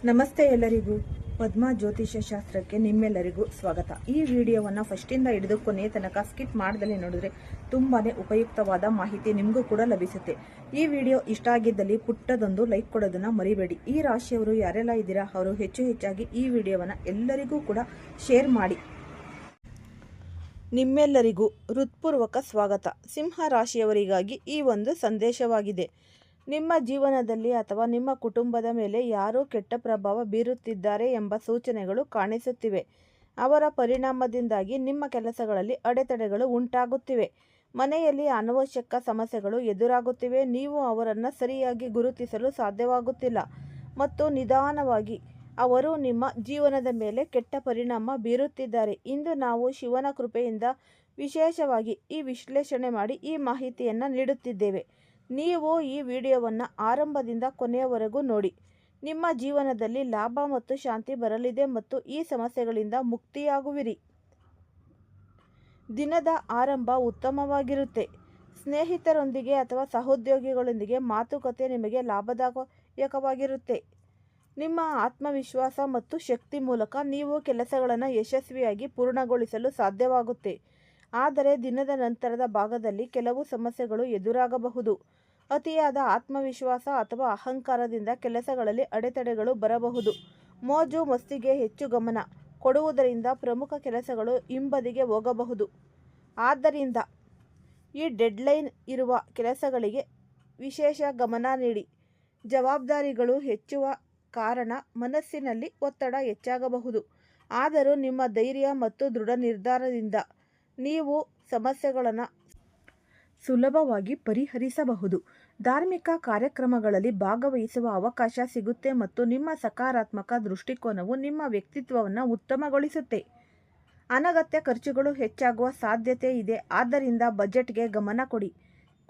ನಮಸ್ತೆ ಎಲ್ಲರಿಗೂ. ಪದ್ಮಾ ಜ್ಯೋತಿಷ್ಯ ಶಾಸ್ತ್ರಕ್ಕೆ ನಿಮ್ಮೆಲ್ಲರಿಗೂ ಸ್ವಾಗತ. ಈ ವಿಡಿಯೋವನ್ನು ಫಸ್ಟಿಂದ ಹಿಡಿದು ಕೊನೆಯ ತನಕ ಸ್ಕಿಪ್ ಮಾಡದಲ್ಲೇ ನೋಡಿದ್ರೆ ತುಂಬಾನೇ ಉಪಯುಕ್ತವಾದ ಮಾಹಿತಿ ನಿಮಗೂ ಕೂಡ ಲಭಿಸುತ್ತೆ. ಈ ವಿಡಿಯೋ ಇಷ್ಟ ಆಗಿದ್ದಲ್ಲಿ ಪುಟ್ಟದೊಂದು ಲೈಕ್ ಕೊಡೋದನ್ನ ಮರಿಬೇಡಿ. ಈ ರಾಶಿಯವರು ಯಾರೆಲ್ಲ ಇದ್ದೀರಾ ಅವರು ಹೆಚ್ಚಾಗಿ ಈ ವಿಡಿಯೋವನ್ನು ಎಲ್ಲರಿಗೂ ಕೂಡ ಶೇರ್ ಮಾಡಿ. ನಿಮ್ಮೆಲ್ಲರಿಗೂ ಹೃತ್ಪೂರ್ವಕ ಸ್ವಾಗತ. ಸಿಂಹ ರಾಶಿಯವರಿಗಾಗಿ ಈ ಒಂದು ಸಂದೇಶವಾಗಿದೆ. ನಿಮ್ಮ ಜೀವನದಲ್ಲಿ ಅಥವಾ ನಿಮ್ಮ ಕುಟುಂಬದ ಮೇಲೆ ಯಾರೋ ಕೆಟ್ಟ ಪ್ರಭಾವ ಬೀರುತ್ತಿದ್ದಾರೆ ಎಂಬ ಸೂಚನೆಗಳು ಕಾಣಿಸುತ್ತಿವೆ. ಅವರ ಪರಿಣಾಮದಿಂದಾಗಿ ನಿಮ್ಮ ಕೆಲಸಗಳಲ್ಲಿ ಅಡೆತಡೆಗಳು ಉಂಟಾಗುತ್ತಿವೆ. ಮನೆಯಲ್ಲಿ ಅನವಶ್ಯಕ ಸಮಸ್ಯೆಗಳು ಎದುರಾಗುತ್ತಿವೆ. ನೀವು ಅವರನ್ನು ಸರಿಯಾಗಿ ಗುರುತಿಸಲು ಸಾಧ್ಯವಾಗುತ್ತಿಲ್ಲ ಮತ್ತು ನಿಧಾನವಾಗಿ ಅವರು ನಿಮ್ಮ ಜೀವನದ ಮೇಲೆ ಕೆಟ್ಟ ಪರಿಣಾಮ ಬೀರುತ್ತಿದ್ದಾರೆ. ಇಂದು ನಾವು ಶಿವನ ಕೃಪೆಯಿಂದ ವಿಶೇಷವಾಗಿ ಈ ವಿಶ್ಲೇಷಣೆ ಮಾಡಿ ಈ ಮಾಹಿತಿಯನ್ನು ನೀಡುತ್ತಿದ್ದೇವೆ. ನೀವು ಈ ವಿಡಿಯೋವನ್ನು ಆರಂಭದಿಂದ ಕೊನೆಯವರೆಗೂ ನೋಡಿ. ನಿಮ್ಮ ಜೀವನದಲ್ಲಿ ಲಾಭ ಮತ್ತು ಶಾಂತಿ ಬರಲಿದೆ ಮತ್ತು ಈ ಸಮಸ್ಯೆಗಳಿಂದ ಮುಕ್ತಿಯಾಗುವಿರಿ. ದಿನದ ಆರಂಭ ಉತ್ತಮವಾಗಿರುತ್ತೆ. ಸ್ನೇಹಿತರೊಂದಿಗೆ ಅಥವಾ ಸಹೋದ್ಯೋಗಿಗಳೊಂದಿಗೆ ಮಾತುಕತೆ ನಿಮಗೆ ಲಾಭದಾಯಕವಾಗಿರುತ್ತೆ. ನಿಮ್ಮ ಆತ್ಮವಿಶ್ವಾಸ ಮತ್ತು ಶಕ್ತಿ ಮೂಲಕ ನೀವು ಕೆಲಸಗಳನ್ನು ಯಶಸ್ವಿಯಾಗಿ ಪೂರ್ಣಗೊಳಿಸಲು ಸಾಧ್ಯವಾಗುತ್ತೆ. ಆದರೆ ದಿನದ ನಂತರದ ಭಾಗದಲ್ಲಿ ಕೆಲವು ಸಮಸ್ಯೆಗಳು ಎದುರಾಗಬಹುದು. ಅತಿಯಾದ ಆತ್ಮವಿಶ್ವಾಸ ಅಥವಾ ಅಹಂಕಾರದಿಂದ ಕೆಲಸಗಳಲ್ಲಿ ಅಡೆತಡೆಗಳು ಬರಬಹುದು. ಮೋಜು ಮಸ್ತಿಗೆ ಹೆಚ್ಚು ಗಮನ ಕೊಡುವುದರಿಂದ ಪ್ರಮುಖ ಕೆಲಸಗಳು ಹಿಂಬದಿಗೆ ಹೋಗಬಹುದು. ಆದ್ದರಿಂದ ಈ ಡೆಡ್ಲೈನ್ ಇರುವ ಕೆಲಸಗಳಿಗೆ ವಿಶೇಷ ಗಮನ ನೀಡಿ. ಜವಾಬ್ದಾರಿಗಳು ಹೆಚ್ಚುವ ಕಾರಣ ಮನಸ್ಸಿನಲ್ಲಿ ಒತ್ತಡ ಹೆಚ್ಚಾಗಬಹುದು. ಆದರೂ ನಿಮ್ಮ ಧೈರ್ಯ ಮತ್ತು ದೃಢ ನಿರ್ಧಾರದಿಂದ ನೀವು ಸಮಸ್ಯೆಗಳನ್ನು ಸುಲಭವಾಗಿ ಪರಿಹರಿಸಬಹುದು. ಧಾರ್ಮಿಕ ಕಾರ್ಯಕ್ರಮಗಳಲ್ಲಿ ಭಾಗವಹಿಸುವ ಅವಕಾಶ ಸಿಗುತ್ತೆ ಮತ್ತು ನಿಮ್ಮ ಸಕಾರಾತ್ಮಕ ದೃಷ್ಟಿಕೋನವು ನಿಮ್ಮ ವ್ಯಕ್ತಿತ್ವವನ್ನು ಉತ್ತಮಗೊಳಿಸುತ್ತೆ. ಅನಗತ್ಯ ಖರ್ಚುಗಳು ಹೆಚ್ಚಾಗುವ ಸಾಧ್ಯತೆ ಇದೆ, ಆದ್ದರಿಂದ ಬಜೆಟ್ಗೆ ಗಮನ ಕೊಡಿ.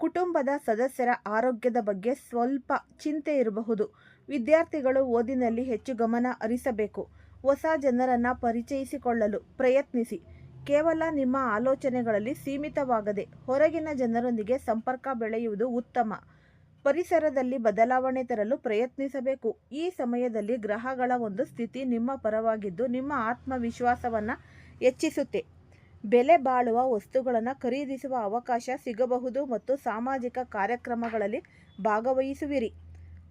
ಕುಟುಂಬದ ಸದಸ್ಯರ ಆರೋಗ್ಯದ ಬಗ್ಗೆ ಸ್ವಲ್ಪ ಚಿಂತೆ ಇರಬಹುದು. ವಿದ್ಯಾರ್ಥಿಗಳು ಓದಿನಲ್ಲಿ ಹೆಚ್ಚು ಗಮನ ಹರಿಸಬೇಕು. ಹೊಸ ಜನರನ್ನು ಪರಿಚಯಿಸಿಕೊಳ್ಳಲು ಪ್ರಯತ್ನಿಸಿ. ಕೇವಲ ನಿಮ್ಮ ಆಲೋಚನೆಗಳಲ್ಲಿ ಸೀಮಿತವಾಗದೆ ಹೊರಗಿನ ಜನರೊಂದಿಗೆ ಸಂಪರ್ಕ ಬೆಳೆಯುವುದು ಉತ್ತಮ. ಪರಿಸರದಲ್ಲಿ ಬದಲಾವಣೆ ತರಲು ಪ್ರಯತ್ನಿಸಬೇಕು. ಈ ಸಮಯದಲ್ಲಿ ಗ್ರಹಗಳ ಒಂದು ಸ್ಥಿತಿ ನಿಮ್ಮ ಪರವಾಗಿದ್ದು ನಿಮ್ಮ ಆತ್ಮವಿಶ್ವಾಸವನ್ನು ಹೆಚ್ಚಿಸುತ್ತೆ. ಬೆಲೆ ಬಾಳುವ ವಸ್ತುಗಳನ್ನು ಖರೀದಿಸುವ ಅವಕಾಶ ಸಿಗಬಹುದು ಮತ್ತು ಸಾಮಾಜಿಕ ಕಾರ್ಯಕ್ರಮಗಳಲ್ಲಿ ಭಾಗವಹಿಸುವಿರಿ.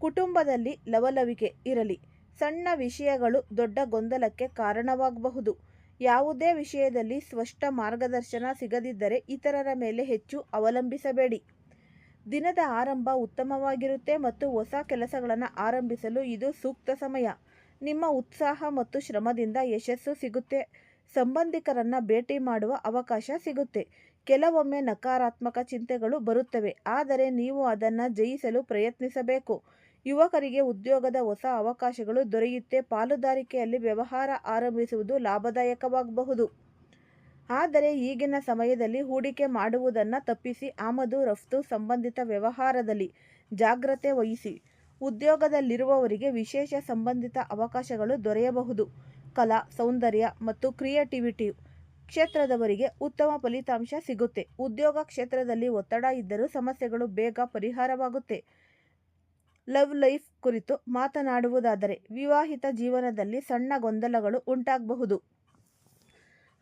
ಕುಟುಂಬದಲ್ಲಿ ಲವಲವಿಕೆ ಇರಲಿ. ಸಣ್ಣ ವಿಷಯಗಳು ದೊಡ್ಡ ಗೊಂದಲಕ್ಕೆ ಕಾರಣವಾಗಬಹುದು. ಯಾವುದೇ ವಿಷಯದಲ್ಲಿ ಸ್ಪಷ್ಟ ಮಾರ್ಗದರ್ಶನ ಸಿಗದಿದ್ದರೆ ಇತರರ ಮೇಲೆ ಹೆಚ್ಚು ಅವಲಂಬಿಸಬೇಡಿ. ದಿನದ ಆರಂಭ ಉತ್ತಮವಾಗಿರುತ್ತೆ ಮತ್ತು ಹೊಸ ಕೆಲಸಗಳನ್ನು ಆರಂಭಿಸಲು ಇದು ಸೂಕ್ತ ಸಮಯ. ನಿಮ್ಮ ಉತ್ಸಾಹ ಮತ್ತು ಶ್ರಮದಿಂದ ಯಶಸ್ಸು ಸಿಗುತ್ತೆ. ಸಂಬಂಧಿಕರನ್ನು ಭೇಟಿ ಮಾಡುವ ಅವಕಾಶ ಸಿಗುತ್ತೆ. ಕೆಲವೊಮ್ಮೆ ನಕಾರಾತ್ಮಕ ಚಿಂತೆಗಳು ಬರುತ್ತವೆ, ಆದರೆ ನೀವು ಅದನ್ನು ಜಯಿಸಲು ಪ್ರಯತ್ನಿಸಬೇಕು. ಯುವಕರಿಗೆ ಉದ್ಯೋಗದ ಹೊಸ ಅವಕಾಶಗಳು ದೊರೆಯುತ್ತೆ. ಪಾಲುದಾರಿಕೆಯಲ್ಲಿ ವ್ಯವಹಾರ ಆರಂಭಿಸುವುದು ಲಾಭದಾಯಕವಾಗಬಹುದು. ಆದರೆ ಈಗಿನ ಸಮಯದಲ್ಲಿ ಹೂಡಿಕೆ ಮಾಡುವುದನ್ನು ತಪ್ಪಿಸಿ. ಆಮದು ರಫ್ತು ಸಂಬಂಧಿತ ವ್ಯವಹಾರದಲ್ಲಿ ಜಾಗ್ರತೆ ವಹಿಸಿ. ಉದ್ಯೋಗದಲ್ಲಿರುವವರಿಗೆ ವಿಶೇಷ ಸಂಬಂಧಿತ ಅವಕಾಶಗಳು ದೊರೆಯಬಹುದು. ಕಲಾ, ಸೌಂದರ್ಯ ಮತ್ತು ಕ್ರಿಯೇಟಿವಿಟಿ ಕ್ಷೇತ್ರದವರಿಗೆ ಉತ್ತಮ ಫಲಿತಾಂಶ ಸಿಗುತ್ತೆ. ಉದ್ಯೋಗ ಕ್ಷೇತ್ರದಲ್ಲಿ ಒತ್ತಡ ಇದ್ದರೂ ಸಮಸ್ಯೆಗಳು ಬೇಗ ಪರಿಹಾರವಾಗುತ್ತೆ. ಲವ್ ಲೈಫ್ ಕುರಿತು ಮಾತನಾಡುವುದಾದರೆ ವಿವಾಹಿತ ಜೀವನದಲ್ಲಿ ಸಣ್ಣ ಗೊಂದಲಗಳು ಉಂಟಾಗಬಹುದು.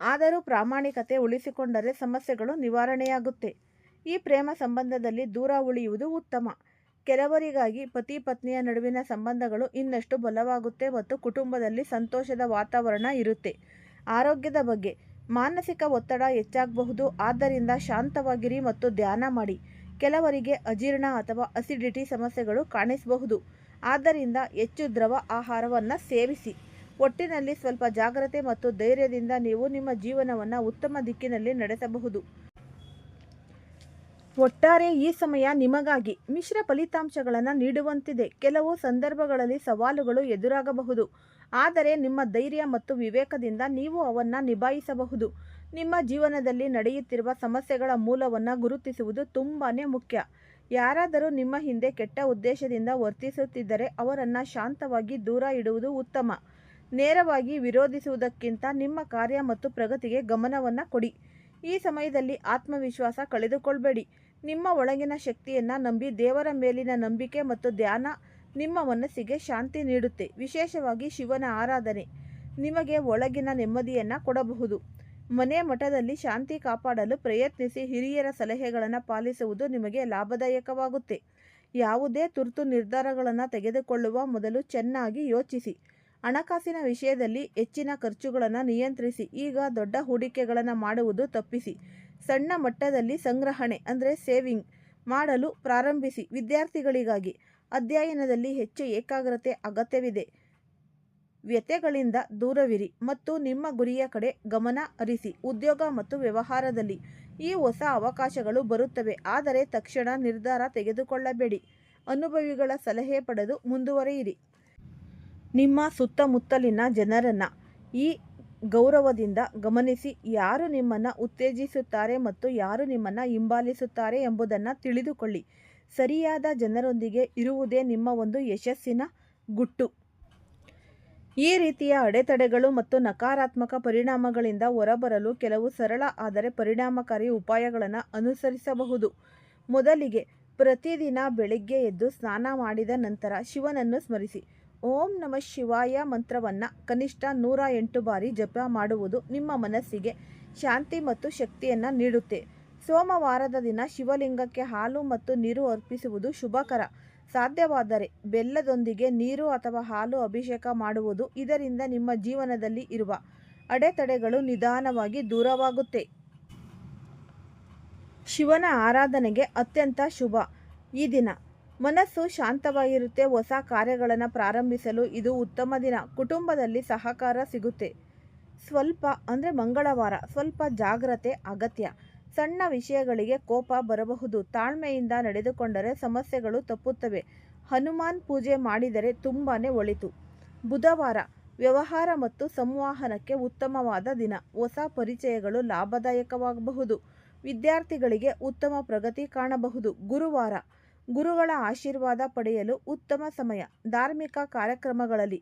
ಆದರೂ ಪ್ರಾಮಾಣಿಕತೆ ಉಳಿಸಿಕೊಂಡರೆ ಸಮಸ್ಯೆಗಳು ನಿವಾರಣೆಯಾಗುತ್ತೆ. ಈ ಪ್ರೇಮ ಸಂಬಂಧದಲ್ಲಿ ದೂರ ಉಳಿಯುವುದು ಉತ್ತಮ. ಕೆಲವರಿಗಾಗಿ ಪತಿ ಪತ್ನಿಯ ನಡುವಿನ ಸಂಬಂಧಗಳು ಇನ್ನಷ್ಟು ಬಲವಾಗುತ್ತೆ ಮತ್ತು ಕುಟುಂಬದಲ್ಲಿ ಸಂತೋಷದ ವಾತಾವರಣ ಇರುತ್ತೆ. ಆರೋಗ್ಯದ ಬಗ್ಗೆ ಮಾನಸಿಕ ಒತ್ತಡ ಹೆಚ್ಚಾಗಬಹುದು, ಆದ್ದರಿಂದ ಶಾಂತವಾಗಿರಿ ಮತ್ತು ಧ್ಯಾನ ಮಾಡಿ. ಕೆಲವರಿಗೆ ಅಜೀರ್ಣ ಅಥವಾ ಅಸಿಡಿಟಿ ಸಮಸ್ಯೆಗಳು ಕಾಣಿಸಬಹುದು, ಆದ್ದರಿಂದ ಹೆಚ್ಚು ದ್ರವ ಆಹಾರವನ್ನು ಸೇವಿಸಿ. ಒಟ್ಟಿನಲ್ಲಿ ಸ್ವಲ್ಪ ಜಾಗ್ರತೆ ಮತ್ತು ಧೈರ್ಯದಿಂದ ನೀವು ನಿಮ್ಮ ಜೀವನವನ್ನು ಉತ್ತಮ ದಿಕ್ಕಿನಲ್ಲಿ ನಡೆಸಬಹುದು. ಒಟ್ಟಾರೆ ಈ ಸಮಯ ನಿಮಗಾಗಿ ಮಿಶ್ರ ಫಲಿತಾಂಶಗಳನ್ನು ನೀಡುವಂತಿದೆ. ಕೆಲವು ಸಂದರ್ಭಗಳಲ್ಲಿ ಸವಾಲುಗಳು ಎದುರಾಗಬಹುದು, ಆದರೆ ನಿಮ್ಮ ಧೈರ್ಯ ಮತ್ತು ವಿವೇಕದಿಂದ ನೀವು ಅವನ್ನು ನಿಭಾಯಿಸಬಹುದು. ನಿಮ್ಮ ಜೀವನದಲ್ಲಿ ನಡೆಯುತ್ತಿರುವ ಸಮಸ್ಯೆಗಳ ಮೂಲವನ್ನು ಗುರುತಿಸುವುದು ತುಂಬಾ ಮುಖ್ಯ. ಯಾರಾದರೂ ನಿಮ್ಮ ಹಿಂದೆ ಕೆಟ್ಟ ಉದ್ದೇಶದಿಂದ ವರ್ತಿಸುತ್ತಿದ್ದರೆ ಅವರನ್ನು ಶಾಂತವಾಗಿ ದೂರ ಇಡುವುದು ಉತ್ತಮ. ನೇರವಾಗಿ ವಿರೋಧಿಸುವುದಕ್ಕಿಂತ ನಿಮ್ಮ ಕಾರ್ಯ ಮತ್ತು ಪ್ರಗತಿಗೆ ಗಮನವನ್ನು ಕೊಡಿ. ಈ ಸಮಯದಲ್ಲಿ ಆತ್ಮವಿಶ್ವಾಸ ಕಳೆದುಕೊಳ್ಳಬೇಡಿ. ನಿಮ್ಮ ಒಳಗಿನ ಶಕ್ತಿಯನ್ನು ನಂಬಿ. ದೇವರ ಮೇಲಿನ ನಂಬಿಕೆ ಮತ್ತು ಧ್ಯಾನ ನಿಮ್ಮ ಮನಸ್ಸಿಗೆ ಶಾಂತಿ ನೀಡುತ್ತೆ. ವಿಶೇಷವಾಗಿ ಶಿವನ ಆರಾಧನೆ ನಿಮಗೆ ಒಳಗಿನ ನೆಮ್ಮದಿಯನ್ನು ಕೊಡಬಹುದು. ಮನೆ ಮಠದಲ್ಲಿ ಶಾಂತಿ ಕಾಪಾಡಲು ಪ್ರಯತ್ನಿಸಿ. ಹಿರಿಯರ ಸಲಹೆಗಳನ್ನು ಪಾಲಿಸುವುದು ನಿಮಗೆ ಲಾಭದಾಯಕವಾಗುತ್ತೆ. ಯಾವುದೇ ತುರ್ತು ನಿರ್ಧಾರಗಳನ್ನು ತೆಗೆದುಕೊಳ್ಳುವ ಮೊದಲು ಚೆನ್ನಾಗಿ ಯೋಚಿಸಿ. ಹಣಕಾಸಿನ ವಿಷಯದಲ್ಲಿ ಹೆಚ್ಚಿನ ಖರ್ಚುಗಳನ್ನು ನಿಯಂತ್ರಿಸಿ. ಈಗ ದೊಡ್ಡ ಹೂಡಿಕೆಗಳನ್ನು ಮಾಡುವುದು ತಪ್ಪಿಸಿ. ಸಣ್ಣ ಮಟ್ಟದಲ್ಲಿ ಸಂಗ್ರಹಣೆ ಅಂದರೆ ಸೇವಿಂಗ್ ಮಾಡಲು ಪ್ರಾರಂಭಿಸಿ. ವಿದ್ಯಾರ್ಥಿಗಳಿಗಾಗಿ ಅಧ್ಯಯನದಲ್ಲಿ ಹೆಚ್ಚು ಏಕಾಗ್ರತೆ ಅಗತ್ಯವಿದೆ. ವ್ಯತ್ಯಯಗಳಿಂದ ದೂರವಿರಿ ಮತ್ತು ನಿಮ್ಮ ಗುರಿಯ ಕಡೆ ಗಮನ ಹರಿಸಿ. ಉದ್ಯೋಗ ಮತ್ತು ವ್ಯವಹಾರದಲ್ಲಿ ಈ ಹೊಸ ಅವಕಾಶಗಳು ಬರುತ್ತವೆ, ಆದರೆ ತಕ್ಷಣ ನಿರ್ಧಾರ ತೆಗೆದುಕೊಳ್ಳಬೇಡಿ. ಅನುಭವಿಗಳ ಸಲಹೆ ಪಡೆದು ಮುಂದುವರಿಯಿರಿ. ನಿಮ್ಮ ಸುತ್ತಮುತ್ತಲಿನ ಜನರನ್ನು ಈ ಗೌರವದಿಂದ ಗಮನಿಸಿ. ಯಾರು ನಿಮ್ಮನ್ನು ಉತ್ತೇಜಿಸುತ್ತಾರೆ ಮತ್ತು ಯಾರು ನಿಮ್ಮನ್ನು ಹಿಂಬಾಲಿಸುತ್ತಾರೆ ಎಂಬುದನ್ನು ತಿಳಿದುಕೊಳ್ಳಿ. ಸರಿಯಾದ ಜನರೊಂದಿಗೆ ಇರುವುದೇ ನಿಮ್ಮ ಒಂದು ಯಶಸ್ಸಿನ ಗುಟ್ಟು. ಈ ರೀತಿಯ ಅಡೆತಡೆಗಳು ಮತ್ತು ನಕಾರಾತ್ಮಕ ಪರಿಣಾಮಗಳಿಂದ ಹೊರಬರಲು ಕೆಲವು ಸರಳ ಆದರೆ ಪರಿಣಾಮಕಾರಿ ಉಪಾಯಗಳನ್ನು ಅನುಸರಿಸಬಹುದು. ಮೊದಲಿಗೆ, ಪ್ರತಿದಿನ ಬೆಳಿಗ್ಗೆ ಎದ್ದು ಸ್ನಾನ ಮಾಡಿದ ನಂತರ ಶಿವನನ್ನು ಸ್ಮರಿಸಿ. ಓಂ ನಮಃ ಶಿವಾಯ ಮಂತ್ರವನ್ನು ಕನಿಷ್ಠ 108 ಬಾರಿ ಜಪ ಮಾಡುವುದು ನಿಮ್ಮ ಮನಸ್ಸಿಗೆ ಶಾಂತಿ ಮತ್ತು ಶಕ್ತಿಯನ್ನು ನೀಡುತ್ತೆ. ಸೋಮವಾರದ ದಿನ ಶಿವಲಿಂಗಕ್ಕೆ ಹಾಲು ಮತ್ತು ನೀರು ಅರ್ಪಿಸುವುದು ಶುಭಕರ. ಸಾಧ್ಯವಾದರೆ ಬೆಲ್ಲದೊಂದಿಗೆ ನೀರು ಅಥವಾ ಹಾಲು ಅಭಿಷೇಕ ಮಾಡುವುದು. ಇದರಿಂದ ನಿಮ್ಮ ಜೀವನದಲ್ಲಿ ಇರುವ ಅಡೆತಡೆಗಳು ನಿಧಾನವಾಗಿ ದೂರವಾಗುತ್ತೆ. ಶಿವನ ಆರಾಧನೆಗೆ ಅತ್ಯಂತ ಶುಭ ಈ ದಿನ. ಮನಸ್ಸು ಶಾಂತವಾಗಿರುತ್ತೆ. ಹೊಸ ಕಾರ್ಯಗಳನ್ನು ಪ್ರಾರಂಭಿಸಲು ಇದು ಉತ್ತಮ ದಿನ. ಕುಟುಂಬದಲ್ಲಿ ಸಹಕಾರ ಸಿಗುತ್ತೆ. ಮಂಗಳವಾರ ಸ್ವಲ್ಪ ಜಾಗ್ರತೆ ಅಗತ್ಯ. ಸಣ್ಣ ವಿಷಯಗಳಿಗೆ ಕೋಪ ಬರಬಹುದು. ತಾಳ್ಮೆಯಿಂದ ನಡೆದುಕೊಂಡರೆ ಸಮಸ್ಯೆಗಳು ತಪ್ಪುತ್ತವೆ. ಹನುಮಾನ್ ಪೂಜೆ ಮಾಡಿದರೆ ತುಂಬಾನೇ ಒಳಿತು. ಬುಧವಾರ ವ್ಯವಹಾರ ಮತ್ತು ಸಂವಹನಕ್ಕೆ ಉತ್ತಮವಾದ ದಿನ. ಹೊಸ ಪರಿಚಯಗಳು ಲಾಭದಾಯಕವಾಗಬಹುದು. ವಿದ್ಯಾರ್ಥಿಗಳಿಗೆ ಉತ್ತಮ ಪ್ರಗತಿ ಕಾಣಬಹುದು. ಗುರುವಾರ ಗುರುಗಳ ಆಶೀರ್ವಾದ ಪಡೆಯಲು ಉತ್ತಮ ಸಮಯ. ಧಾರ್ಮಿಕ ಕಾರ್ಯಕ್ರಮಗಳಲ್ಲಿ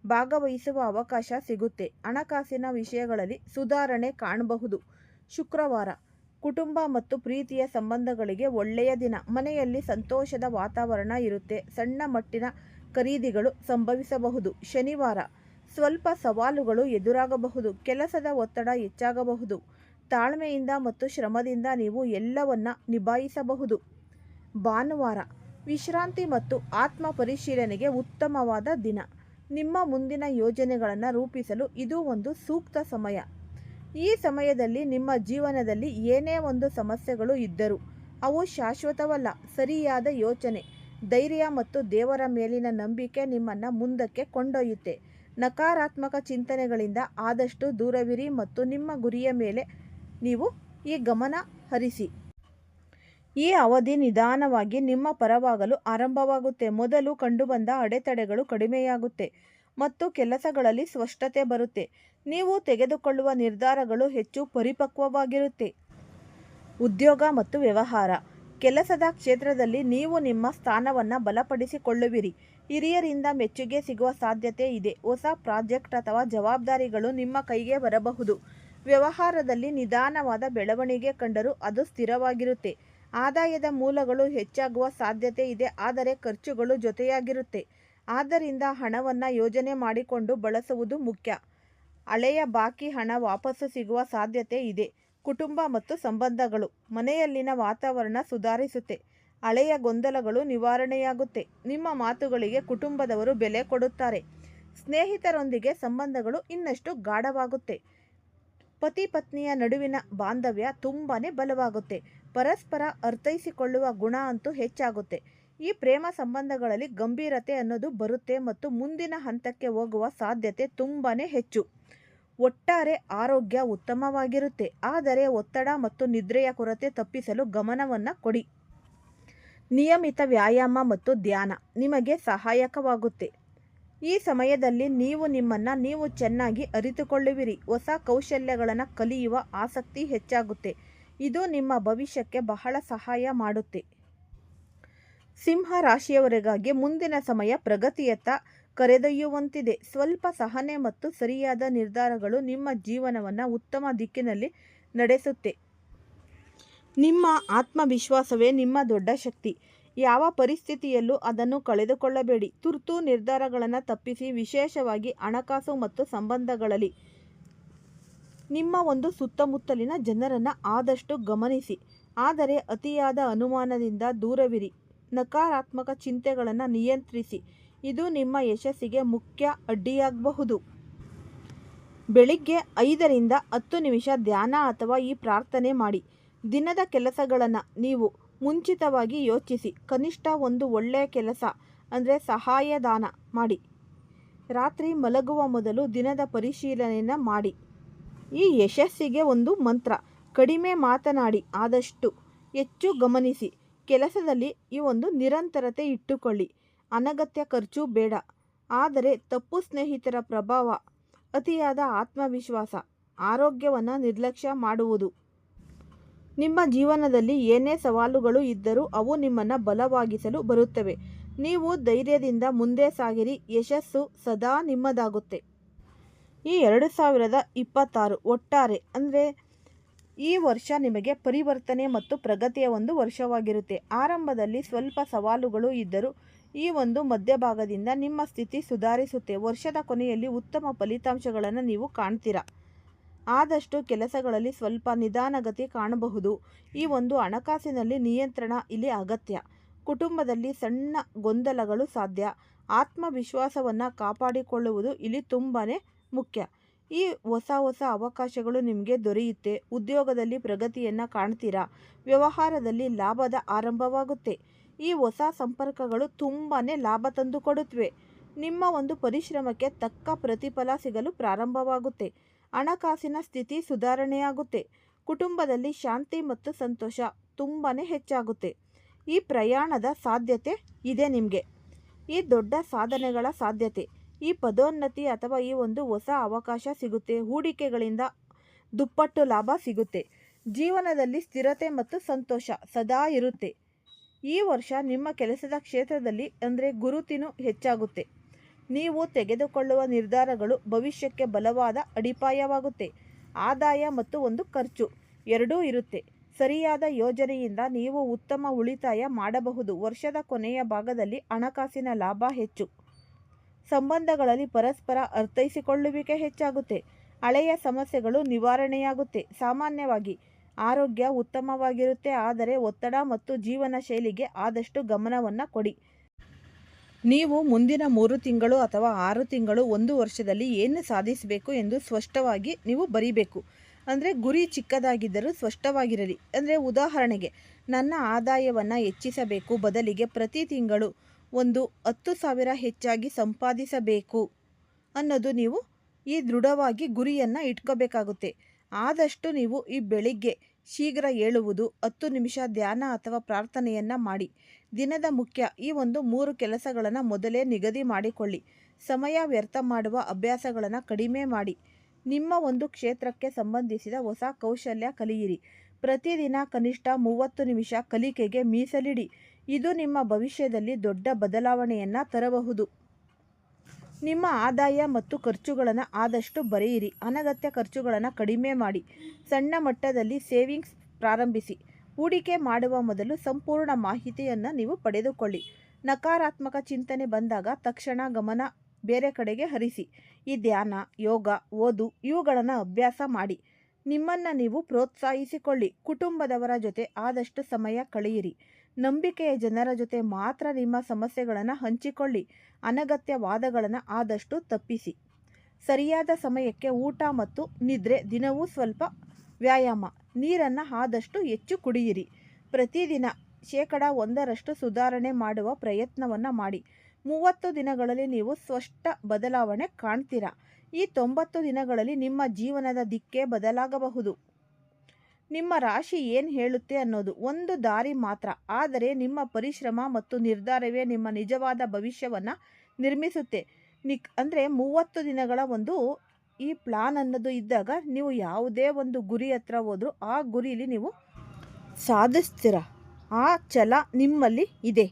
ಭಾಗವಹಿಸುವ ಅವಕಾಶ ಸಿಗುತ್ತೆ. ಹಣಕಾಸಿನ ವಿಷಯಗಳಲ್ಲಿ ಸುಧಾರಣೆ ಕಾಣಬಹುದು. ಶುಕ್ರವಾರ ಕುಟುಂಬ ಮತ್ತು ಪ್ರೀತಿಯ ಸಂಬಂಧಗಳಿಗೆ ಒಳ್ಳೆಯ ದಿನ. ಮನೆಯಲ್ಲಿ ಸಂತೋಷದ ವಾತಾವರಣ ಇರುತ್ತೆ. ಸಣ್ಣ ಮಟ್ಟಿನ ಖರೀದಿಗಳು ಸಂಭವಿಸಬಹುದು. ಶನಿವಾರ ಸ್ವಲ್ಪ ಸವಾಲುಗಳು ಎದುರಾಗಬಹುದು. ಕೆಲಸದ ಒತ್ತಡ ಹೆಚ್ಚಾಗಬಹುದು. ತಾಳ್ಮೆಯಿಂದ ಮತ್ತು ಶ್ರಮದಿಂದ ನೀವು ಎಲ್ಲವನ್ನ ನಿಭಾಯಿಸಬಹುದು. ಭಾನುವಾರ ವಿಶ್ರಾಂತಿ ಮತ್ತು ಆತ್ಮ ಪರಿಶೀಲನೆಗೆ ಉತ್ತಮವಾದ ದಿನ. ನಿಮ್ಮ ಮುಂದಿನ ಯೋಜನೆಗಳನ್ನು ರೂಪಿಸಲು ಇದು ಒಂದು ಸೂಕ್ತ ಸಮಯ. ಈ ಸಮಯದಲ್ಲಿ ನಿಮ್ಮ ಜೀವನದಲ್ಲಿ ಏನೇ ಒಂದು ಸಮಸ್ಯೆಗಳು ಇದ್ದರೂ ಅವು ಶಾಶ್ವತವಲ್ಲ. ಸರಿಯಾದ ಯೋಚನೆ, ಧೈರ್ಯ ಮತ್ತು ದೇವರ ಮೇಲಿನ ನಂಬಿಕೆ ನಿಮ್ಮನ್ನು ಮುಂದಕ್ಕೆ ಕೊಂಡೊಯ್ಯುತ್ತೆ. ನಕಾರಾತ್ಮಕ ಚಿಂತನೆಗಳಿಂದ ಆದಷ್ಟು ದೂರವಿರಿ ಮತ್ತು ನಿಮ್ಮ ಗುರಿಯ ಮೇಲೆ ನೀವು ಗಮನ ಹರಿಸಿ. ಈ ಅವಧಿ ನಿಧಾನವಾಗಿ ನಿಮ್ಮ ಪರವಾಗಲು ಆರಂಭವಾಗುತ್ತೆ. ಮೊದಲು ಕಂಡುಬಂದ ಅಡೆತಡೆಗಳು ಕಡಿಮೆಯಾಗುತ್ತೆ ಮತ್ತು ಕೆಲಸಗಳಲ್ಲಿ ಸ್ಪಷ್ಟತೆ ಬರುತ್ತೆ. ನೀವು ತೆಗೆದುಕೊಳ್ಳುವ ನಿರ್ಧಾರಗಳು ಹೆಚ್ಚು ಪರಿಪಕ್ವವಾಗಿರುತ್ತೆ. ಉದ್ಯೋಗ ಮತ್ತು ವ್ಯವಹಾರ ಕೆಲಸದ ಕ್ಷೇತ್ರದಲ್ಲಿ ನೀವು ನಿಮ್ಮ ಸ್ಥಾನವನ್ನು ಬಲಪಡಿಸಿಕೊಳ್ಳುವಿರಿ. ಹಿರಿಯರಿಂದ ಮೆಚ್ಚುಗೆ ಸಿಗುವ ಸಾಧ್ಯತೆ ಇದೆ. ಹೊಸ ಪ್ರಾಜೆಕ್ಟ್ ಅಥವಾ ಜವಾಬ್ದಾರಿಗಳು ನಿಮ್ಮ ಕೈಗೆ ಬರಬಹುದು. ವ್ಯವಹಾರದಲ್ಲಿ ನಿಧಾನವಾದ ಬೆಳವಣಿಗೆ ಕಂಡರೂ ಅದು ಸ್ಥಿರವಾಗಿರುತ್ತೆ. ಆದಾಯದ ಮೂಲಗಳು ಹೆಚ್ಚಾಗುವ ಸಾಧ್ಯತೆ ಇದೆ, ಆದರೆ ಖರ್ಚುಗಳು ಜೊತೆಯಾಗಿರುತ್ತೆ. ಆದ್ದರಿಂದ ಹಣವನ್ನು ಯೋಜನೆ ಮಾಡಿಕೊಂಡು ಬಳಸುವುದು ಮುಖ್ಯ. ಹಳೆಯ ಬಾಕಿ ಹಣ ವಾಪಸ್ಸು ಸಿಗುವ ಸಾಧ್ಯತೆ ಇದೆ. ಕುಟುಂಬ ಮತ್ತು ಸಂಬಂಧಗಳು ಮನೆಯಲ್ಲಿನ ವಾತಾವರಣ ಸುಧಾರಿಸುತ್ತೆ. ಹಳೆಯ ಗೊಂದಲಗಳು ನಿವಾರಣೆಯಾಗುತ್ತೆ. ನಿಮ್ಮ ಮಾತುಗಳಿಗೆ ಕುಟುಂಬದವರು ಬೆಲೆ ಕೊಡುತ್ತಾರೆ. ಸ್ನೇಹಿತರೊಂದಿಗೆ ಸಂಬಂಧಗಳು ಇನ್ನಷ್ಟು ಗಾಢವಾಗುತ್ತೆ. ಪತಿ ಪತ್ನಿಯ ನಡುವಿನ ಬಾಂಧವ್ಯ ತುಂಬಾನೇ ಬಲವಾಗುತ್ತೆ. ಪರಸ್ಪರ ಅರ್ಥೈಸಿಕೊಳ್ಳುವ ಗುಣ ಅಂತೂ ಹೆಚ್ಚಾಗುತ್ತೆ. ಈ ಪ್ರೇಮ ಸಂಬಂಧಗಳಲ್ಲಿ ಗಂಭೀರತೆ ಅನ್ನೋದು ಬರುತ್ತೆ ಮತ್ತು ಮುಂದಿನ ಹಂತಕ್ಕೆ ಹೋಗುವ ಸಾಧ್ಯತೆ ತುಂಬಾನೇ ಹೆಚ್ಚು. ಒಟ್ಟಾರೆ ಆರೋಗ್ಯ ಉತ್ತಮವಾಗಿರುತ್ತೆ, ಆದರೆ ಒತ್ತಡ ಮತ್ತು ನಿದ್ರೆಯ ಕೊರತೆ ತಪ್ಪಿಸಲು ಗಮನವನ್ನು ಕೊಡಿ. ನಿಯಮಿತ ವ್ಯಾಯಾಮ ಮತ್ತು ಧ್ಯಾನ ನಿಮಗೆ ಸಹಾಯಕವಾಗುತ್ತೆ. ಈ ಸಮಯದಲ್ಲಿ ನೀವು ನಿಮ್ಮನ್ನು ನೀವು ಚೆನ್ನಾಗಿ ಅರಿತುಕೊಳ್ಳುವಿರಿ. ಹೊಸ ಕೌಶಲ್ಯಗಳನ್ನು ಕಲಿಯುವ ಆಸಕ್ತಿ ಹೆಚ್ಚಾಗುತ್ತೆ. ಇದು ನಿಮ್ಮ ಭವಿಷ್ಯಕ್ಕೆ ಬಹಳ ಸಹಾಯ ಮಾಡುತ್ತೆ. ಸಿಂಹ ರಾಶಿಯವರಿಗಾಗಿ ಮುಂದಿನ ಸಮಯ ಪ್ರಗತಿಯತ್ತ ಕರೆದೊಯ್ಯುವಂತಿದೆ. ಸ್ವಲ್ಪ ಸಹನೆ ಮತ್ತು ಸರಿಯಾದ ನಿರ್ಧಾರಗಳು ನಿಮ್ಮ ಜೀವನವನ್ನು ಉತ್ತಮ ದಿಕ್ಕಿನಲ್ಲಿ ನಡೆಸುತ್ತೆ. ನಿಮ್ಮ ಆತ್ಮವಿಶ್ವಾಸವೇ ನಿಮ್ಮ ದೊಡ್ಡ ಶಕ್ತಿ. ಯಾವ ಪರಿಸ್ಥಿತಿಯಲ್ಲೂ ಅದನ್ನು ಕಳೆದುಕೊಳ್ಳಬೇಡಿ. ತುರ್ತು ನಿರ್ಧಾರಗಳನ್ನು ತಪ್ಪಿಸಿ, ವಿಶೇಷವಾಗಿ ಹಣಕಾಸು ಮತ್ತು ಸಂಬಂಧಗಳಲ್ಲಿ. ನಿಮ್ಮ ಒಂದು ಸುತ್ತಮುತ್ತಲಿನ ಜನರನ್ನು ಆದಷ್ಟು ಗಮನಿಸಿ, ಆದರೆ ಅತಿಯಾದ ಅನುಮಾನದಿಂದ ದೂರವಿರಿ. ನಕಾರಾತ್ಮಕ ಚಿಂತೆಗಳನ್ನು ನಿಯಂತ್ರಿಸಿ, ಇದು ನಿಮ್ಮ ಯಶಸ್ಸಿಗೆ ಮುಖ್ಯ ಅಡ್ಡಿಯಾಗಬಹುದು. ಬೆಳಿಗ್ಗೆ 5 ರಿಂದ 10 ನಿಮಿಷ ಧ್ಯಾನ ಅಥವಾ ಈ ಪ್ರಾರ್ಥನೆ ಮಾಡಿ. ದಿನದ ಕೆಲಸಗಳನ್ನು ನೀವು ಮುಂಚಿತವಾಗಿ ಯೋಚಿಸಿ, ಕನಿಷ್ಠ ಒಂದು ಒಳ್ಳೆಯ ಕೆಲಸ ಅಂದರೆ ಸಹಾಯದಾನ ಮಾಡಿ. ರಾತ್ರಿ ಮಲಗುವ ಮೊದಲು ದಿನದ ಪರಿಶೀಲನೆಯನ್ನು ಮಾಡಿ. ಈ ಯಶಸ್ಸಿಗೆ ಒಂದು ಮಂತ್ರ: ಕಡಿಮೆ ಮಾತನಾಡಿ, ಆದಷ್ಟು ಹೆಚ್ಚು ಗಮನಿಸಿ. ಕೆಲಸದಲ್ಲಿ ಈ ಒಂದು ನಿರಂತರತೆ ಇಟ್ಟುಕೊಳ್ಳಿ. ಅನಗತ್ಯ ಖರ್ಚು ಬೇಡ. ಆದರೆ ತಪ್ಪು ಸ್ನೇಹಿತರ ಪ್ರಭಾವ, ಅತಿಯಾದ ಆತ್ಮವಿಶ್ವಾಸ, ಆರೋಗ್ಯವನ್ನು ನಿರ್ಲಕ್ಷ್ಯ ಮಾಡುವುದು. ನಿಮ್ಮ ಜೀವನದಲ್ಲಿ ಏನೇ ಸವಾಲುಗಳು ಇದ್ದರೂ ಅವು ನಿಮ್ಮನ್ನು ಬಲವಾಗಿಸಲು ಬರುತ್ತವೆ. ನೀವು ಧೈರ್ಯದಿಂದ ಮುಂದೆ ಸಾಗಿರಿ, ಯಶಸ್ಸು ಸದಾ ನಿಮ್ಮದಾಗುತ್ತೆ. ಈ 2026 ಒಟ್ಟಾರೆ ಅಂದರೆ ಈ ವರ್ಷ ನಿಮಗೆ ಪರಿವರ್ತನೆ ಮತ್ತು ಪ್ರಗತಿಯ ಒಂದು ವರ್ಷವಾಗಿರುತ್ತೆ. ಆರಂಭದಲ್ಲಿ ಸ್ವಲ್ಪ ಸವಾಲುಗಳು ಇದ್ದರೂ ಈ ಒಂದು ಮಧ್ಯಭಾಗದಿಂದ ನಿಮ್ಮ ಸ್ಥಿತಿ ಸುಧಾರಿಸುತ್ತೆ. ವರ್ಷದ ಕೊನೆಯಲ್ಲಿ ಉತ್ತಮ ಫಲಿತಾಂಶಗಳನ್ನು ನೀವು ಕಾಣ್ತೀರಾ. ಆದಷ್ಟು ಕೆಲಸಗಳಲ್ಲಿ ಸ್ವಲ್ಪ ನಿಧಾನಗತಿ ಕಾಣಬಹುದು. ಈ ಒಂದು ಹಣಕಾಸಿನಲ್ಲಿ ನಿಯಂತ್ರಣ ಇಲ್ಲಿ ಅಗತ್ಯ. ಕುಟುಂಬದಲ್ಲಿ ಸಣ್ಣ ಗೊಂದಲಗಳು ಸಾಧ್ಯ. ಆತ್ಮವಿಶ್ವಾಸವನ್ನು ಕಾಪಾಡಿಕೊಳ್ಳುವುದು ಇಲ್ಲಿ ತುಂಬಾ ಮುಖ್ಯ. ಈ ಹೊಸ ಅವಕಾಶಗಳು ನಿಮಗೆ ದೊರೆಯುತ್ತೆ. ಉದ್ಯೋಗದಲ್ಲಿ ಪ್ರಗತಿಯನ್ನು ಕಾಣ್ತೀರಾ. ವ್ಯವಹಾರದಲ್ಲಿ ಲಾಭದ ಆರಂಭವಾಗುತ್ತೆ. ಈ ಹೊಸ ಸಂಪರ್ಕಗಳು ತುಂಬಾ ಲಾಭ ತಂದುಕೊಡುತ್ತವೆ. ನಿಮ್ಮ ಒಂದು ಪರಿಶ್ರಮಕ್ಕೆ ತಕ್ಕ ಪ್ರತಿಫಲ ಸಿಗಲು ಪ್ರಾರಂಭವಾಗುತ್ತೆ. ಹಣಕಾಸಿನ ಸ್ಥಿತಿ ಸುಧಾರಣೆಯಾಗುತ್ತೆ. ಕುಟುಂಬದಲ್ಲಿ ಶಾಂತಿ ಮತ್ತು ಸಂತೋಷ ತುಂಬಾ ಹೆಚ್ಚಾಗುತ್ತೆ. ಈ ಪ್ರಯಾಣದ ಸಾಧ್ಯತೆ ಇದೆ ನಿಮಗೆ. ಈ ದೊಡ್ಡ ಸಾಧನೆಗಳ ಸಾಧ್ಯತೆ, ಈ ಪದೋನ್ನತಿ ಅಥವಾ ಈ ಒಂದು ಹೊಸ ಅವಕಾಶ ಸಿಗುತ್ತೆ. ಹೂಡಿಕೆಗಳಿಂದ ದುಪ್ಪಟ್ಟು ಲಾಭ ಸಿಗುತ್ತೆ. ಜೀವನದಲ್ಲಿ ಸ್ಥಿರತೆ ಮತ್ತು ಸಂತೋಷ ಸದಾ ಇರುತ್ತೆ. ಈ ವರ್ಷ ನಿಮ್ಮ ಕೆಲಸದ ಕ್ಷೇತ್ರದಲ್ಲಿ ಅಂದರೆ ಗುರುತಿನು ಹೆಚ್ಚಾಗುತ್ತೆ. ನೀವು ತೆಗೆದುಕೊಳ್ಳುವ ನಿರ್ಧಾರಗಳು ಭವಿಷ್ಯಕ್ಕೆ ಬಲವಾದ ಅಡಿಪಾಯವಾಗುತ್ತೆ. ಆದಾಯ ಮತ್ತು ಒಂದು ಖರ್ಚು ಎರಡೂ ಇರುತ್ತೆ. ಸರಿಯಾದ ಯೋಜನೆಯಿಂದ ನೀವು ಉತ್ತಮ ಉಳಿತಾಯ ಮಾಡಬಹುದು. ವರ್ಷದ ಕೊನೆಯ ಭಾಗದಲ್ಲಿ ಹಣಕಾಸಿನ ಲಾಭ ಹೆಚ್ಚು. ಸಂಬಂಧಗಳಲ್ಲಿ ಪರಸ್ಪರ ಅರ್ಥೈಸಿಕೊಳ್ಳುವಿಕೆ ಹೆಚ್ಚಾಗುತ್ತೆ. ಹಳೆಯ ಸಮಸ್ಯೆಗಳು ನಿವಾರಣೆಯಾಗುತ್ತೆ. ಸಾಮಾನ್ಯವಾಗಿ ಆರೋಗ್ಯ ಉತ್ತಮವಾಗಿರುತ್ತೆ. ಆದರೆ ಒತ್ತಡ ಮತ್ತು ಜೀವನ ಶೈಲಿಗೆ ಆದಷ್ಟು ಗಮನವನ್ನು ಕೊಡಿ. ನೀವು ಮುಂದಿನ 3 ತಿಂಗಳು ಅಥವಾ 6 ತಿಂಗಳು, 1 ವರ್ಷದಲ್ಲಿ ಏನು ಸಾಧಿಸಬೇಕು ಎಂದು ಸ್ಪಷ್ಟವಾಗಿ ನೀವು ಬರೀಬೇಕು. ಅಂದರೆ ಗುರಿ ಚಿಕ್ಕದಾಗಿದ್ದರೂ ಸ್ಪಷ್ಟವಾಗಿರಲಿ. ಅಂದರೆ ಉದಾಹರಣೆಗೆ, ನನ್ನ ಆದಾಯವನ್ನು ಹೆಚ್ಚಿಸಬೇಕು ಬದಲಿಗೆ ಪ್ರತಿ ತಿಂಗಳು ಒಂದು 10,000 ಹೆಚ್ಚಾಗಿ ಸಂಪಾದಿಸಬೇಕು ಅನ್ನೋದು ನೀವು ಈ ದೃಢವಾಗಿ ಗುರಿಯನ್ನು ಇಟ್ಕೋಬೇಕಾಗುತ್ತೆ. ಆದಷ್ಟು ನೀವು ಈ ಬೆಳಿಗ್ಗೆ ಶೀಘ್ರ ಏಳುವುದು, 10 ನಿಮಿಷ ಧ್ಯಾನ ಅಥವಾ ಪ್ರಾರ್ಥನೆಯನ್ನು ಮಾಡಿ. ದಿನದ ಮುಖ್ಯ ಈ ಒಂದು 3 ಕೆಲಸಗಳನ್ನು ಮೊದಲೇ ನಿಗದಿ ಮಾಡಿಕೊಳ್ಳಿ. ಸಮಯ ವ್ಯರ್ಥ ಮಾಡುವ ಅಭ್ಯಾಸಗಳನ್ನು ಕಡಿಮೆ ಮಾಡಿ. ನಿಮ್ಮ ಒಂದು ಕ್ಷೇತ್ರಕ್ಕೆ ಸಂಬಂಧಿಸಿದ ಹೊಸ ಕೌಶಲ್ಯ ಕಲಿಯಿರಿ. ಪ್ರತಿದಿನ ಕನಿಷ್ಠ 30 ನಿಮಿಷ ಕಲಿಕೆಗೆ ಮೀಸಲಿಡಿ. ಇದು ನಿಮ್ಮ ಭವಿಷ್ಯದಲ್ಲಿ ದೊಡ್ಡ ಬದಲಾವಣೆಯನ್ನು ತರಬಹುದು. ನಿಮ್ಮ ಆದಾಯ ಮತ್ತು ಖರ್ಚುಗಳನ್ನು ಆದಷ್ಟು ಬರೆಯಿರಿ. ಅನಗತ್ಯ ಖರ್ಚುಗಳನ್ನು ಕಡಿಮೆ ಮಾಡಿ. ಸಣ್ಣ ಮಟ್ಟದಲ್ಲಿ ಸೇವಿಂಗ್ಸ್ ಪ್ರಾರಂಭಿಸಿ. ಹೂಡಿಕೆ ಮಾಡುವ ಮೊದಲು ಸಂಪೂರ್ಣ ಮಾಹಿತಿಯನ್ನು ನೀವು ಪಡೆದುಕೊಳ್ಳಿ. ನಕಾರಾತ್ಮಕ ಚಿಂತನೆ ಬಂದಾಗ ತಕ್ಷಣ ಗಮನ ಬೇರೆ ಕಡೆಗೆ ಹರಿಸಿ. ಈ ಧ್ಯಾನ, ಯೋಗ, ಓದು ಇವುಗಳನ್ನು ಅಭ್ಯಾಸ ಮಾಡಿ. ನಿಮ್ಮನ್ನು ನೀವು ಪ್ರೋತ್ಸಾಹಿಸಿಕೊಳ್ಳಿ. ಕುಟುಂಬದವರ ಜೊತೆ ಆದಷ್ಟು ಸಮಯ ಕಳೆಯಿರಿ. ನಂಬಿಕೆಯ ಜನರ ಜೊತೆ ಮಾತ್ರ ನಿಮ್ಮ ಸಮಸ್ಯೆಗಳನ್ನು ಹಂಚಿಕೊಳ್ಳಿ. ಅನಗತ್ಯ ವಾದಗಳನ್ನು ಆದಷ್ಟು ತಪ್ಪಿಸಿ. ಸರಿಯಾದ ಸಮಯಕ್ಕೆ ಊಟ ಮತ್ತು ನಿದ್ರೆ. ದಿನವೂ ಸ್ವಲ್ಪ ವ್ಯಾಯಾಮ. ನೀರನ್ನು ಆದಷ್ಟು ಹೆಚ್ಚು ಕುಡಿಯಿರಿ. ಪ್ರತಿದಿನ 1% ಸುಧಾರಣೆ ಮಾಡುವ ಪ್ರಯತ್ನವನ್ನು ಮಾಡಿ. 30 ದಿನಗಳಲ್ಲಿ ನೀವು ಸ್ಪಷ್ಟ ಬದಲಾವಣೆ ಕಾಣ್ತೀರಾ. ಈ 90 ದಿನಗಳಲ್ಲಿ ನಿಮ್ಮ ಜೀವನದ ದಿಕ್ಕೇ ಬದಲಾಗಬಹುದು. ನಿಮ್ಮ ರಾಶಿ ಏನು ಹೇಳುತ್ತೆ ಅನ್ನೋದು ಒಂದು ದಾರಿ ಮಾತ್ರ. ಆದರೆ ನಿಮ್ಮ ಪರಿಶ್ರಮ ಮತ್ತು ನಿರ್ಧಾರವೇ ನಿಮ್ಮ ನಿಜವಾದ ಭವಿಷ್ಯವನ್ನು ನಿರ್ಮಿಸುತ್ತೆ. ಅಂದರೆ 30 ದಿನಗಳ ಒಂದು ಈ ಪ್ಲಾನ್ ಅನ್ನೋದು ಇದ್ದಾಗ ನೀವು ಯಾವುದೇ ಒಂದು ಗುರಿ ಹತ್ರ ಹೋದರೂ ಆ ಗುರಿಲಿ ನೀವು ಸಾಧಿಸ್ತೀರ. ಆ ಛಲ ನಿಮ್ಮಲ್ಲಿ ಇದೆ.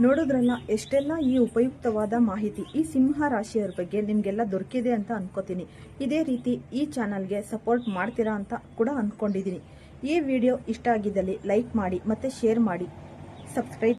ನೋಡಿದ್ರಲ್ಲ ಎಷ್ಟೆಲ್ಲ ಈ ಉಪಯುಕ್ತವಾದ ಮಾಹಿತಿ ಈ ಸಿಂಹ ರಾಶಿಯವರ ಬಗ್ಗೆ ನಿಮಗೆಲ್ಲ ದೊರಕಿದೆ ಅಂತ ಅನ್ಕೋತೀನಿ. ಇದೇ ರೀತಿ ಈ ಚಾನಲ್ಗೆ ಸಪೋರ್ಟ್ ಮಾಡ್ತೀರಾ ಅಂತ ಕೂಡ ಅಂದ್ಕೊಂಡಿದ್ದೀನಿ. ಈ ವಿಡಿಯೋ ಇಷ್ಟ ಆಗಿದ್ದಲ್ಲಿ ಲೈಕ್ ಮಾಡಿ ಮತ್ತು ಶೇರ್ ಮಾಡಿ. ಸಬ್ಸ್ಕ್ರೈಬ್